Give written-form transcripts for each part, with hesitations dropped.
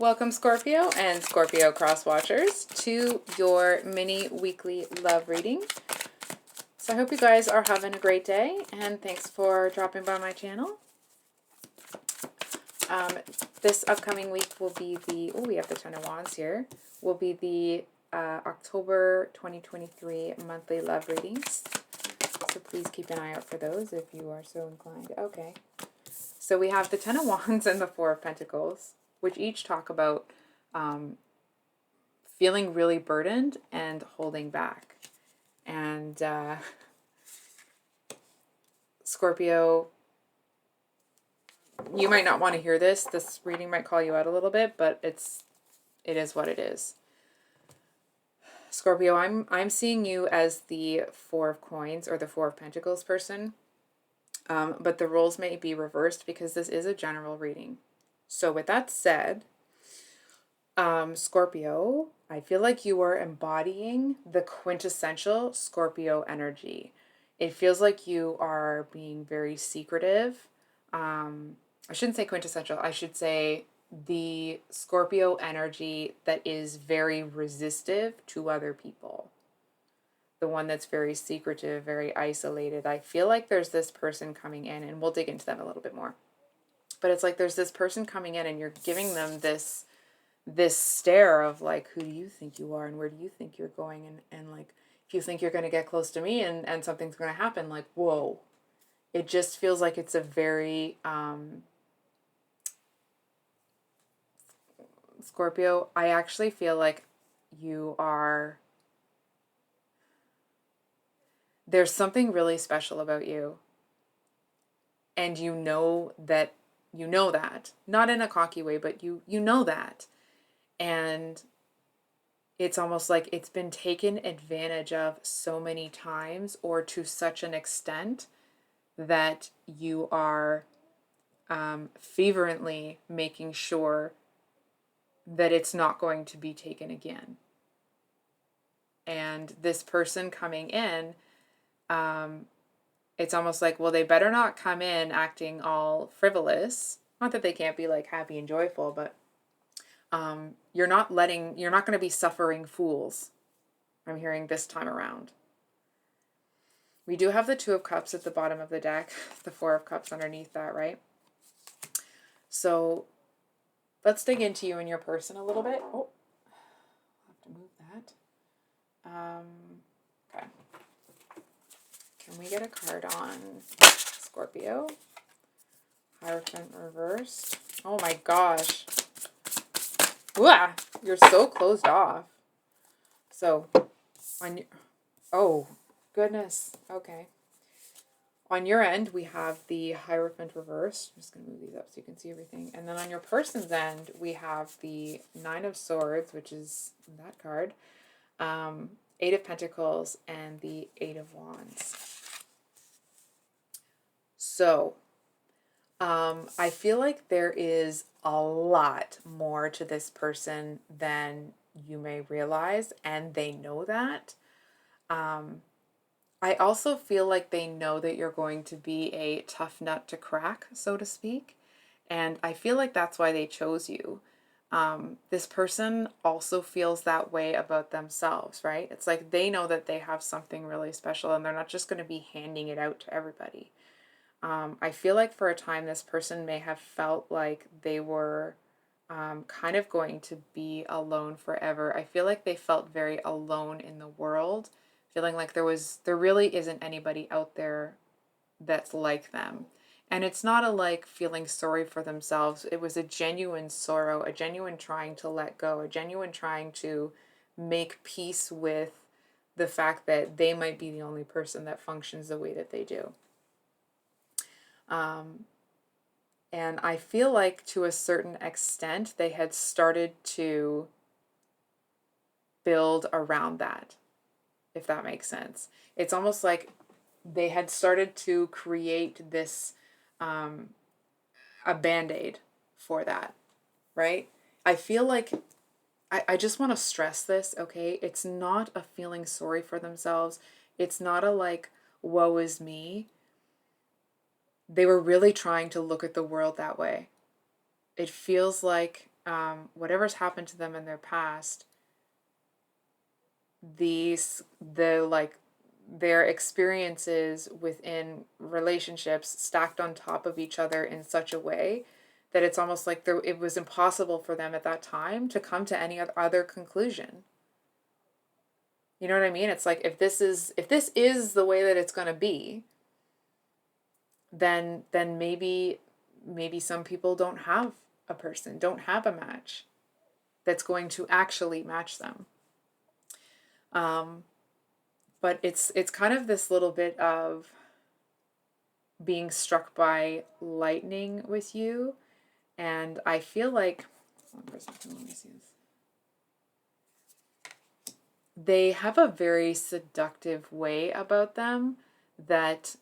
Welcome, Scorpio and Scorpio cross watchers, to your mini weekly love reading. So I hope you guys are having a great day, and thanks for dropping by my channel. This upcoming week will be we have the Ten of Wands here, will be the October 2023 monthly love readings. So please keep an eye out for those if you are so inclined. Okay. So we have the Ten of Wands and the Four of Pentacles, which each talk about feeling really burdened and holding back. And Scorpio, you might not want to hear this. This reading might call you out a little bit, but it is what it is. Scorpio, I'm seeing you as the Four of Coins or the Four of Pentacles person. But the roles may be reversed because this is a general reading. So with that said, Scorpio, I feel like you are embodying the quintessential Scorpio energy. It feels like you are being very secretive. I shouldn't say quintessential. I should say the Scorpio energy that is very resistive to other people. The one that's very secretive, very isolated. I feel like there's this person coming in, and we'll dig into them a little bit more. But it's like there's this person coming in and you're giving them this stare of like, who do you think you are and where do you think you're going? And like, if you think you're going to get close to me and something's going to happen, like, whoa. It just feels like it's a very, Scorpio, I actually feel like there's something really special about you. And you know that, not in a cocky way, but you know that. And it's almost like it's been taken advantage of so many times, or to such an extent that you are fervently making sure that it's not going to be taken again. And this person coming in, it's almost like, well, they better not come in acting all frivolous. Not that they can't be like happy and joyful, but you're not going to be suffering fools. I'm hearing this time around. We do have the Two of Cups at the bottom of the deck, the Four of Cups underneath that, right? So let's dig into you and your person a little bit. Oh, I'll have to move that. Okay. Can we get a card on Scorpio? Hierophant reversed. Oh my gosh. Ooh, you're so closed off. So, oh, goodness. Okay. On your end, we have the Hierophant reversed. I'm just going to move these up so you can see everything. And then on your person's end, we have the Nine of Swords, which is that card, Eight of Pentacles, and the Eight of Wands. So, I feel like there is a lot more to this person than you may realize, and they know that. I also feel like they know that you're going to be a tough nut to crack, so to speak, and I feel like that's why they chose you. This person also feels that way about themselves, right? It's like they know that they have something really special, and they're not just going to be handing it out to everybody. I feel like for a time this person may have felt like they were kind of going to be alone forever. I feel like they felt very alone in the world, feeling like there really isn't anybody out there that's like them. And it's not a like feeling sorry for themselves. It was a genuine sorrow, a genuine trying to let go, a genuine trying to make peace with the fact that they might be the only person that functions the way that they do. And I feel like to a certain extent, they had started to build around that, if that makes sense. It's almost like they had started to create this, a band-aid for that, right? I feel like, I just want to stress this, okay? It's not a feeling sorry for themselves. It's not a like, woe is me. They were really trying to look at the world that way. It feels like whatever's happened to them in their past, the like their experiences within relationships stacked on top of each other in such a way that it's almost like it was impossible for them at that time to come to any other conclusion. You know what I mean? It's like if this is the way that it's going to be, then maybe some people don't have a person, don't have a match that's going to actually match them. Um, but it's kind of this little bit of being struck by lightning with you, and I feel like hold on for a second, let me see this. They have a very seductive way about them that,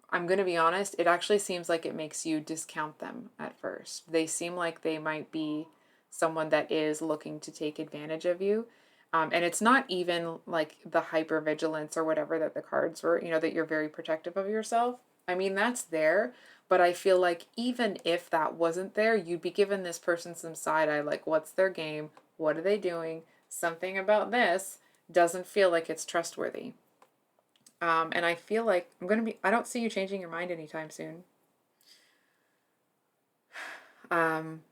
I'm going to be honest, it actually seems like it makes you discount them at first. They seem like they might be someone that is looking to take advantage of you. And it's not even like the hypervigilance or whatever that the cards were, that you're very protective of yourself. I mean, that's there, but I feel like even if that wasn't there, you'd be giving this person some side eye, like, what's their game? What are they doing? Something about this doesn't feel like it's trustworthy. And I feel like I don't see you changing your mind anytime soon. Um,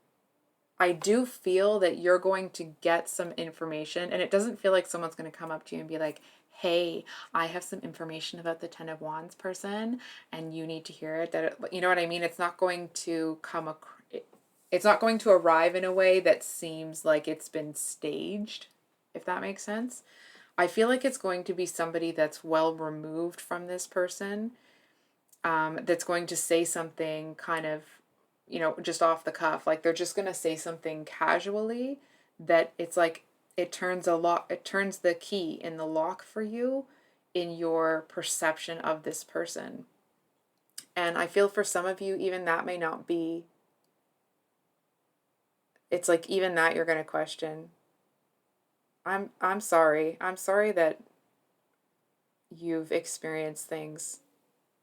I do feel that you're going to get some information, and it doesn't feel like someone's going to come up to you and be like, hey, I have some information about the Ten of Wands person, and you need to hear it. You know what I mean? It's not going to it's not going to arrive in a way that seems like it's been staged, if that makes sense. I feel like it's going to be somebody that's well removed from this person, that's going to say something kind of, just off the cuff. Like they're just going to say something casually that it's like it turns the key in the lock for you in your perception of this person. And I feel for some of you, even that may not be, it's like even that you're going to question. I'm sorry. I'm sorry that you've experienced things,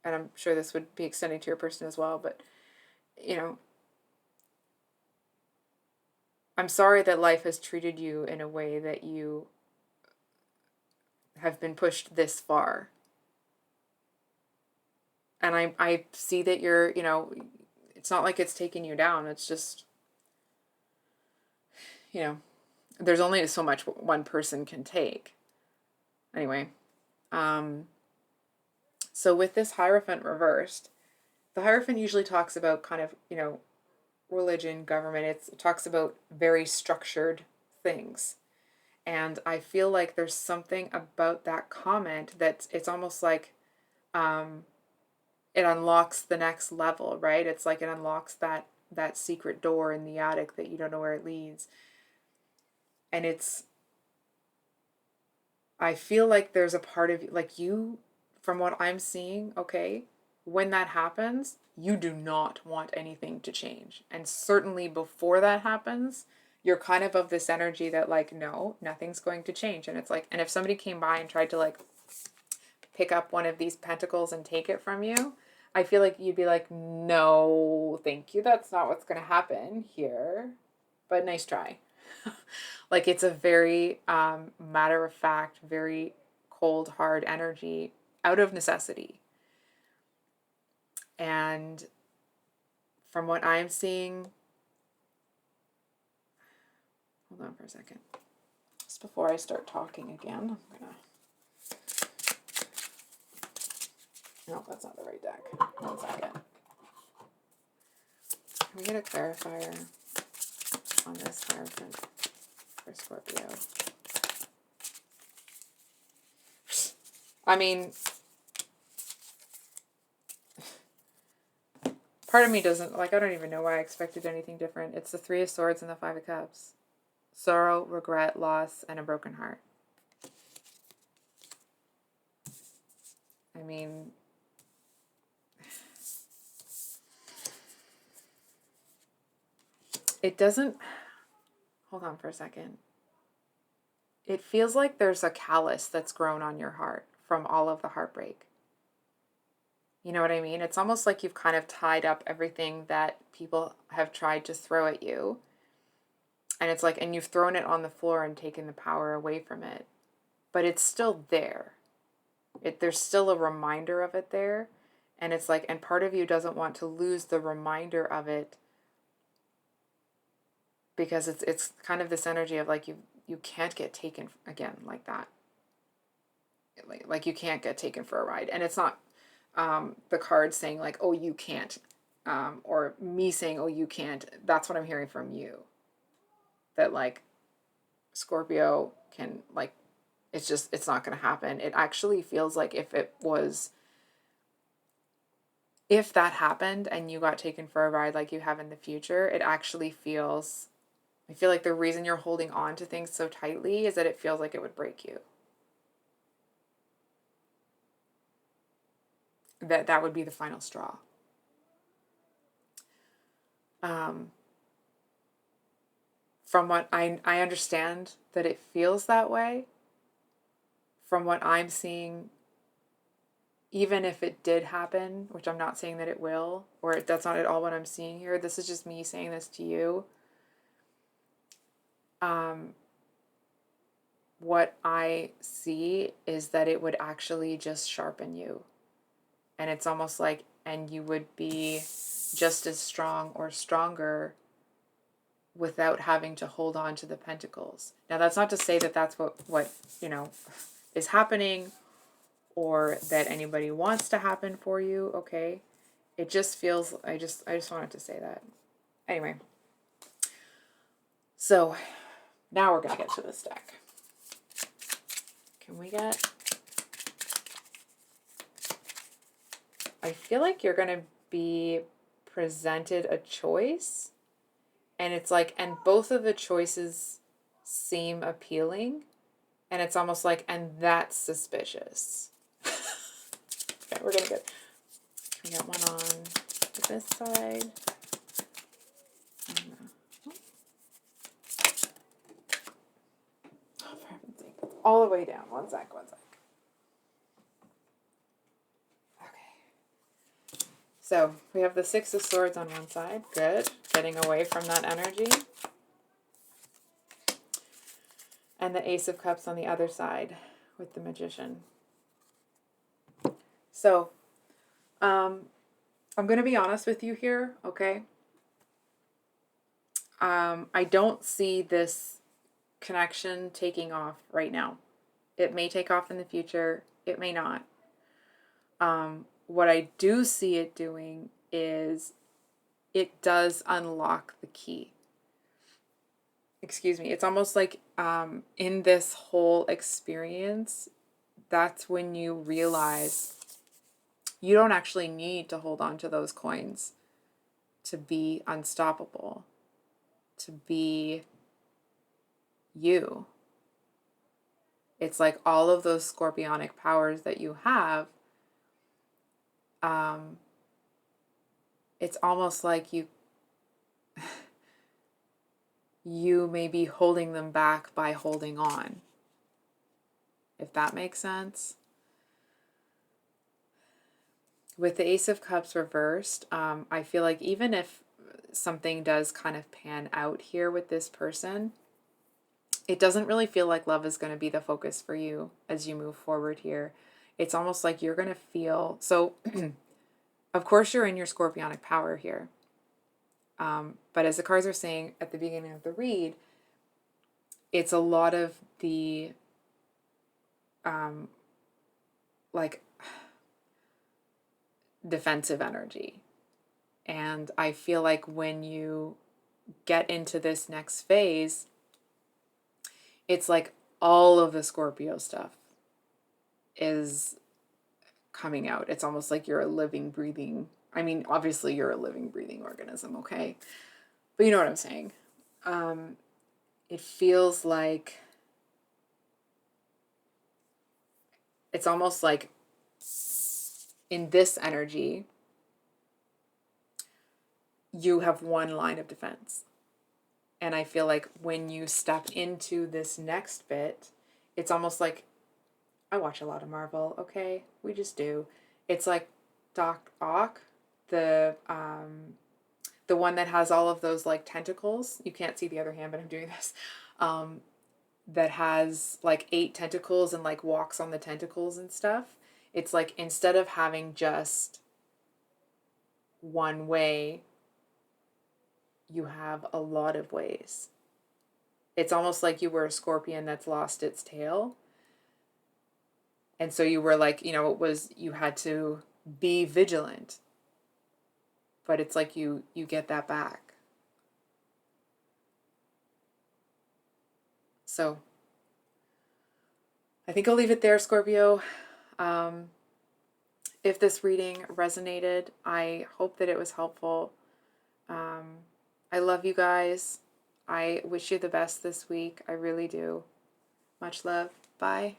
and I'm sure this would be extending to your person as well, but you know, I'm sorry that life has treated you in a way that you have been pushed this far. And I see that you're, it's not like it's taking you down. It's just, you know, there's only so much one person can take. Anyway, so with this Hierophant reversed, the Hierophant usually talks about kind of, religion, government. It talks about very structured things. And I feel like there's something about that comment that it's almost like it unlocks the next level, right? It's like it unlocks that secret door in the attic that you don't know where it leads. And I feel like there's a part of you, like you, from what I'm seeing, okay, when that happens, you do not want anything to change. And certainly before that happens, you're kind of this energy that like, no, nothing's going to change. And it's like, and if somebody came by and tried to like pick up one of these pentacles and take it from you, I feel like you'd be like, no, thank you. That's not what's going to happen here. But nice try. Like it's a very matter of fact, very cold, hard energy out of necessity. And from what I'm seeing, hold on for a second. Just before I start talking again, I'm gonna. No, that's not the right deck. 1 second. Can we get a clarifier on this Hierophant for Scorpio? I mean, part of me doesn't, like, I don't even know why I expected anything different. It's the Three of Swords and the Five of Cups. Sorrow, regret, loss, and a broken heart. I mean, it doesn't, hold on for a second. It feels like there's a callus that's grown on your heart from all of the heartbreak. You know what I mean? It's almost like you've kind of tied up everything that people have tried to throw at you. And it's like, and you've thrown it on the floor and taken the power away from it, but it's still there. There's still a reminder of it there. And it's like, and part of you doesn't want to lose the reminder of it, because it's kind of this energy of like, you can't get taken again like that. Like you can't get taken for a ride. And it's not the card saying like, oh, you can't, or me saying, oh, you can't. That's what I'm hearing from you. That like Scorpio can like, it's not going to happen. It actually feels like if that happened and you got taken for a ride like you have in the future, it actually feels, I feel like the reason you're holding on to things so tightly is that it feels like it would break you. That would be the final straw. From what I understand that it feels that way. From what I'm seeing, even if it did happen, which I'm not saying that it will, or that's not at all what I'm seeing here. This is just me saying this to you. What I see is that it would actually just sharpen you. And it's almost like, and you would be just as strong or stronger without having to hold on to the pentacles. Now, that's not to say that that's what is happening, or that anybody wants to happen for you, okay? It just feels, I just wanted to say that. Anyway. So, now we're going to get to this deck. Can we get... I feel like you're going to be presented a choice, and it's like, and both of the choices seem appealing, and it's almost like, and that's suspicious. Okay, we're going to get, can we get one on this side? Oh, for heaven's sake. All the way down. One sec. So we have the Six of Swords on one side. Good. Getting away from that energy. And the Ace of Cups on the other side with the Magician. So, I'm going to be honest with you here, okay? I don't see this connection taking off right now. It may take off in the future. It may not. What I do see it doing is it does unlock the key. Excuse me. It's almost like in this whole experience, that's when you realize you don't actually need to hold on to those coins to be unstoppable, to be you. It's like all of those scorpionic powers that you have, it's almost like you may be holding them back by holding on, if that makes sense. With the Ace of Cups reversed, I feel like even if something does kind of pan out here with this person, it doesn't really feel like love is going to be the focus for you as you move forward here. It's almost like you're going to feel... So, of course, you're in your scorpionic power here. But as the cards are saying at the beginning of the read, it's a lot of the... like defensive energy. And I feel like when you get into this next phase, it's like all of the Scorpio stuff is coming out. It's almost like you're a living, breathing... I mean, obviously you're a living, breathing organism, okay? But you know what I'm saying. It feels like... It's almost like in this energy, you have one line of defense. And I feel like when you step into this next bit, it's almost like, I watch a lot of Marvel, okay? We just do. It's like Doc Ock, the the one that has all of those like tentacles. You can't see the other hand, but I'm doing this. That has like 8 tentacles and like walks on the tentacles and stuff. It's like instead of having just one way, you have a lot of ways. It's almost like you were a scorpion that's lost its tail. And so you were like, it was, you had to be vigilant. But it's like you get that back. So I think I'll leave it there, Scorpio. If this reading resonated, I hope that it was helpful. I love you guys. I wish you the best this week. I really do. Much love. Bye.